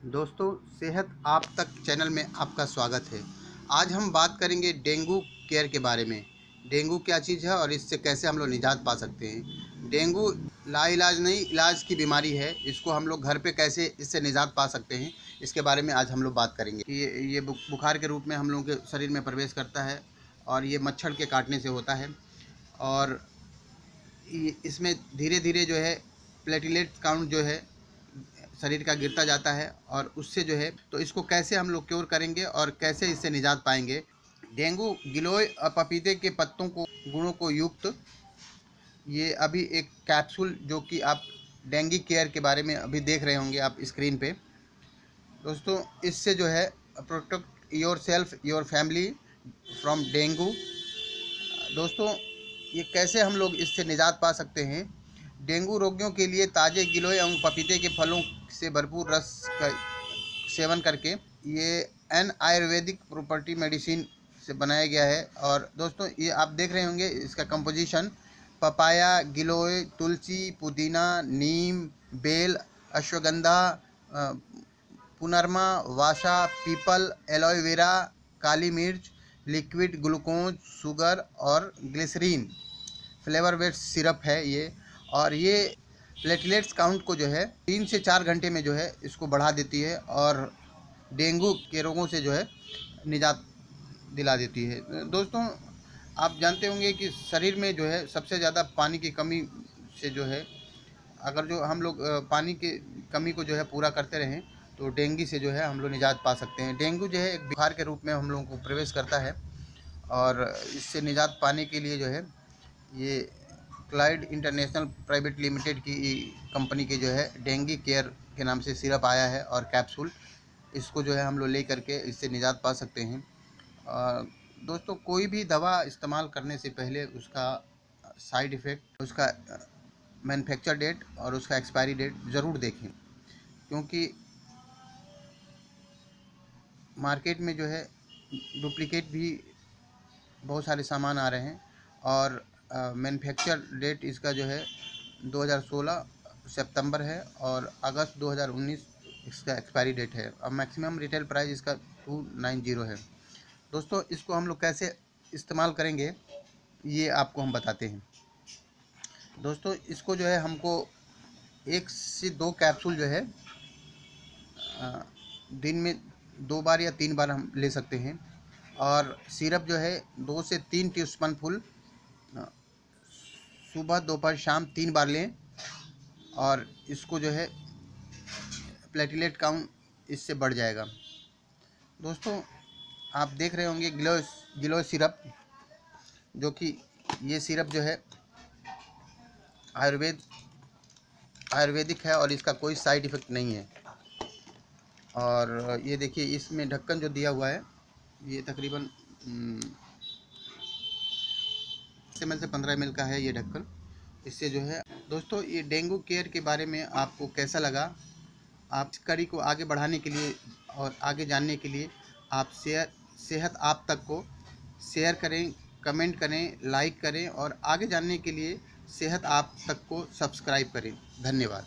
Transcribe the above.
दोस्तों, सेहत आप तक चैनल में आपका स्वागत है। आज हम बात करेंगे डेंगू केयर के बारे में। डेंगू क्या चीज़ है और इससे कैसे हम लोग निजात पा सकते हैं। डेंगू लाइलाज नहीं, इलाज की बीमारी है। इसको हम लोग घर पे कैसे इससे निजात पा सकते हैं, इसके बारे में आज हम लोग बात करेंगे। ये बुखार के रूप में हम लोगों के शरीर में प्रवेश करता है और ये मच्छर के काटने से होता है। और इसमें धीरे धीरे जो है प्लेटलेट काउंट जो है शरीर का गिरता जाता है और उससे जो है तो इसको कैसे हम लोग क्योर करेंगे और कैसे इससे निजात पाएंगे। डेंगू गिलोय और पपीते के पत्तों को गुणों को युक्त ये अभी एक कैप्सूल जो कि आप डेंगू केयर के बारे में अभी देख रहे होंगे आप स्क्रीन पे। दोस्तों, इससे जो है protect your self your family from dengue. दोस्तों, ये कैसे हम लोग इससे निजात पा सकते हैं। डेंगू रोगियों के लिए ताज़े गिलोय एवं पपीते के फलों से भरपूर रस का सेवन करके ये एन आयुर्वेदिक प्रॉपर्टी मेडिसिन से बनाया गया है। और दोस्तों, ये आप देख रहे होंगे इसका कंपोजिशन पपाया, गिलोय, तुलसी, पुदीना, नीम, बेल, अश्वगंधा, पुनरमा, वाशा, पीपल, एलोवेरा, काली मिर्च, लिक्विड ग्लूकोज, शुगर और ग्लिसरीन फ्लेवर बेस्ड सिरप है ये। और ये प्लेटलेट्स काउंट को जो है 3 से 4 घंटे में जो है इसको बढ़ा देती है और डेंगू के रोगों से जो है निजात दिला देती है। दोस्तों, आप जानते होंगे कि शरीर में जो है सबसे ज़्यादा पानी की कमी से जो है अगर जो हम लोग पानी की कमी को जो है पूरा करते रहें तो डेंगू से जो है हम लोग निजात पा सकते हैं। डेंगू जो है एक बुखार के रूप में हम लोगों को प्रवेश करता है और इससे निजात पाने के लिए जो है ये क्लाइड इंटरनेशनल प्राइवेट लिमिटेड की कंपनी के जो है डेंगू केयर के नाम से सिरप आया है और कैप्सूल। इसको जो है हम लोग ले करके इससे निजात पा सकते हैं। दोस्तों, कोई भी दवा इस्तेमाल करने से पहले उसका साइड इफ़ेक्ट, उसका मैन्युफैक्चर डेट और उसका एक्सपायरी डेट ज़रूर देखें, क्योंकि मार्केट में जो है डुप्लीकेट भी बहुत सारे सामान आ रहे हैं। और मैन्युफैक्चर डेट इसका जो है 2016 सितंबर है और अगस्त 2019 इसका एक्सपायरी डेट है। और मैक्सिमम रिटेल प्राइस इसका 290 है। दोस्तों, इसको हम लोग कैसे इस्तेमाल करेंगे ये आपको हम बताते हैं। दोस्तों, इसको जो है हमको 1 से 2 कैप्सूल जो है दिन में 2 बार या 3 बार हम ले सकते हैं। और सिरप जो है 2 से 3 टीस्पून फुल सुबह, दोपहर, शाम 3 बार लें। और इसको जो है प्लेटलेट काउंट इससे बढ़ जाएगा। दोस्तों, आप देख रहे होंगे गिलोय सिरप, जो कि ये सिरप जो है आयुर्वेदिक है और इसका कोई साइड इफ़ेक्ट नहीं है। और ये देखिए इसमें ढक्कन जो दिया हुआ है ये तकरीबन 10 ml से 15 ml का है ये ढक्कन। इससे जो है दोस्तों, ये डेंगू केयर के बारे में आपको कैसा लगा। आप इस कड़ी को आगे बढ़ाने के लिए और आगे जानने के लिए आप सेहत आप तक को शेयर करें, कमेंट करें, लाइक करें और आगे जानने के लिए सेहत आप तक को सब्सक्राइब करें। धन्यवाद।